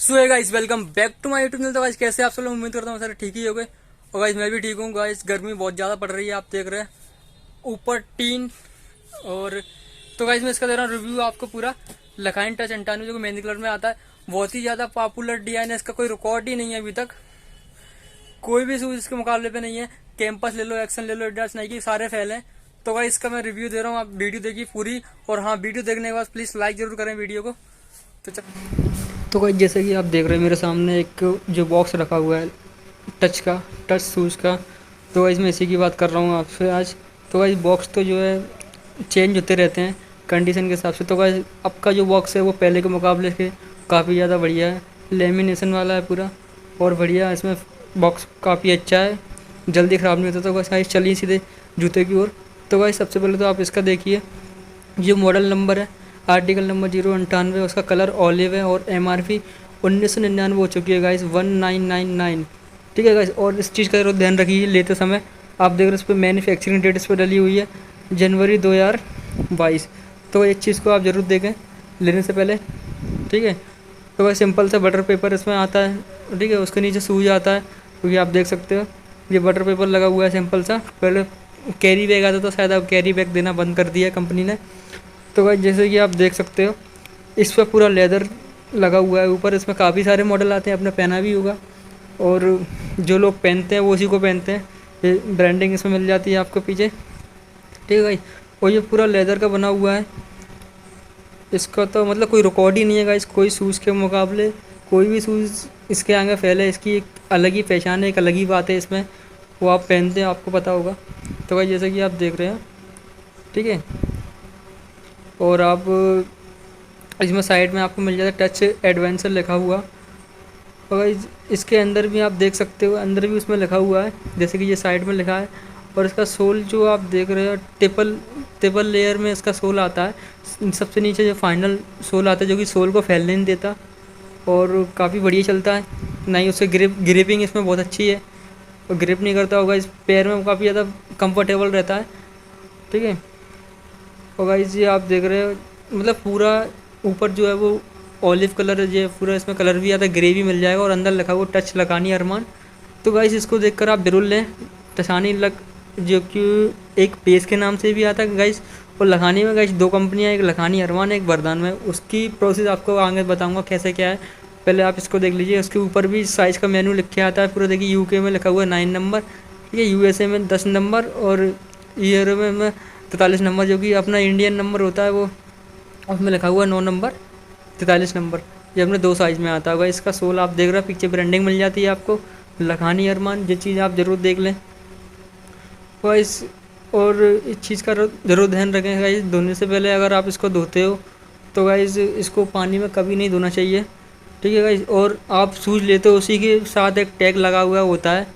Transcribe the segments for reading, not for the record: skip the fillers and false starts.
So hey guys, welcome back to my YouTube channel. तो guys कैसे आप सब लोग, उम्मीद करता हूँ सारे ठीक ही हो गए। और गाइस मैं भी ठीक हूँ। गाइस गर्मी बहुत ज़्यादा पड़ रही है, आप देख रहे हैं ऊपर टीन। और तो गाइस मैं इसका दे रहा हूँ रिव्यू आपको पूरा। लखाइन टच अंटानवे जो मेहंदी कलर में आता है, बहुत ही ज़्यादा पॉपुलर डिजाइन है। इसका कोई रिकॉर्ड ही नहीं है अभी तक, कोई भी शूज इसके मुकाबले पे नहीं है। कैंपस ले लो, एक्शन ले लो, एडिडास, नाइकी, सारे फेल हैं। तो गाइस इसका मैं रिव्यू दे रहा हूँ, आप वीडियो देखिए पूरी। और हाँ, वीडियो देखने के बाद प्लीज़ लाइक जरूर करें वीडियो को। तो तो गाइस जैसे कि आप देख रहे हैं मेरे सामने एक जो बॉक्स रखा हुआ है टच शूज़ का। तो गाइस मैं इसी की बात कर रहा हूँ आपसे आज। तो गाइस बॉक्स तो जो है चेंज होते रहते हैं कंडीशन के हिसाब से। तो गाइस अब का जो बॉक्स है वो पहले के मुकाबले से काफ़ी ज़्यादा बढ़िया है, लेमिनेशन वाला है पूरा और बढ़िया। इसमें बॉक्स काफ़ी अच्छा है, जल्दी ख़राब नहीं होता। तो गाइस चलिए सीधे जूते की ओर। तो गाइस सबसे पहले तो आप इसका देखिए, जो मॉडल नंबर है आर्टिकल नंबर 098, उसका कलर ऑलिव है और MRP 1999 हो चुकी है गाइस, 1999। ठीक है गाइस, और इस चीज़ का जरूर ध्यान रखिए लेते समय। आप देख रहे हो इस पर मैन्युफैक्चरिंग डेट इस पर डली हुई है जनवरी 2022। तो इस चीज़ को आप ज़रूर देखें लेने से पहले। ठीक है, तो भाई सिंपल सा बटर पेपर इसमें आता है। ठीक है, उसके नीचे सूज आता है, क्योंकि आप देख सकते हो ये बटर पेपर लगा हुआ है सिंपल सा। पहले कैरी बैग आता था, तो शायद अब कैरी बैग देना बंद कर दिया कंपनी ने। तो भाई जैसे कि आप देख सकते हो इस पर पूरा लेदर लगा हुआ है ऊपर। इसमें काफ़ी सारे मॉडल आते हैं, आपने पहना भी होगा और जो लोग पहनते हैं वो उसी को पहनते हैं। ये ब्रांडिंग इसमें मिल जाती है आपको पीछे। ठीक है भाई, और ये पूरा लेदर का बना हुआ है। इसका तो मतलब कोई रिकॉर्ड ही नहीं है गाइस, कोई शूज़ के मुकाबले कोई भी शूज़ इसके आगे फैले। इसकी एक अलग ही पहचान है, एक अलग ही बात है इसमें, वो आप पहनते हैं आपको पता होगा। तो भाई जैसे कि आप देख रहे हैं, ठीक है, और आप इसमें साइड में आपको मिल जाता है टच एडवेंचर लिखा हुआ। और इसके अंदर भी आप देख सकते हो, अंदर भी उसमें लिखा हुआ है जैसे कि ये साइड में लिखा है। और इसका सोल जो आप देख रहे हो ट्रिपल लेयर में इसका सोल आता है। सबसे नीचे जो फाइनल सोल आता है, जो कि सोल को फैलने नहीं देता और काफ़ी बढ़िया चलता है। नहीं उससे ग्रिपिंग इसमें बहुत अच्छी है और ग्रिप नहीं करता होगा, इस पैर में काफ़ी ज़्यादा कंफर्टेबल रहता है। ठीक है, और गाइस ये आप देख रहे हो मतलब पूरा ऊपर जो है वो ऑलिव कलर है, ये पूरा इसमें कलर भी आता है, ग्रे भी मिल जाएगा और अंदर लिखा हुआ टच लखानी अरमान। तो गाइस इसको देखकर आप जरूर लें टसानी लग, जो कि एक पेस के नाम से भी आता है गाइस। और लखानी में गाइस दो कंपनियां, एक लखानी अरमान एक वरदान में। उसकी प्रोसेस आपको आगे बताऊंगा कैसे क्या है, पहले आप इसको देख लीजिए। उसके ऊपर भी साइज़ का मेन्यू लिख के आता है पूरा। देखिए UK में लिखा हुआ है 9 नंबर, ठीक है, USA में 10 नंबर और यूरो में 43 नंबर, जो कि अपना इंडियन नंबर होता है वो उसमें लिखा हुआ है 9 नंबर 43 नंबर। ये अपने दो साइज़ में आता होगा। इसका सोल आप देख रहे हो, पीछे ब्रांडिंग मिल जाती है आपको लखानी अरमान। ये चीज़ आप ज़रूर देख लें गाइस। और इस चीज़ का ज़रूर ध्यान रखें गाइस, धोने से पहले अगर आप इसको धोते हो तो गाइस इसको पानी में कभी नहीं धोना चाहिए। ठीक है गाइस, और आप शूज़ लेते हो उसी के साथ एक टैग लगा हुआ होता है,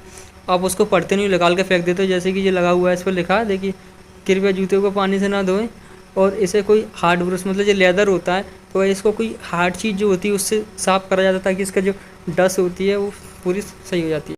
आप उसको पढ़ते नहीं, निकाल के फेंक देते हो। जैसे कि ये लगा हुआ है, इस पर लिखा है देखिए, कृपया जूते को पानी से ना धोएं। और इसे कोई हार्ड ब्रश, मतलब ये लेदर होता है, तो इसको कोई हार्ड चीज़ जो होती है उससे साफ़ करा जाता है, ताकि इसका जो डस्ट होती है वो पूरी सही हो जाती है।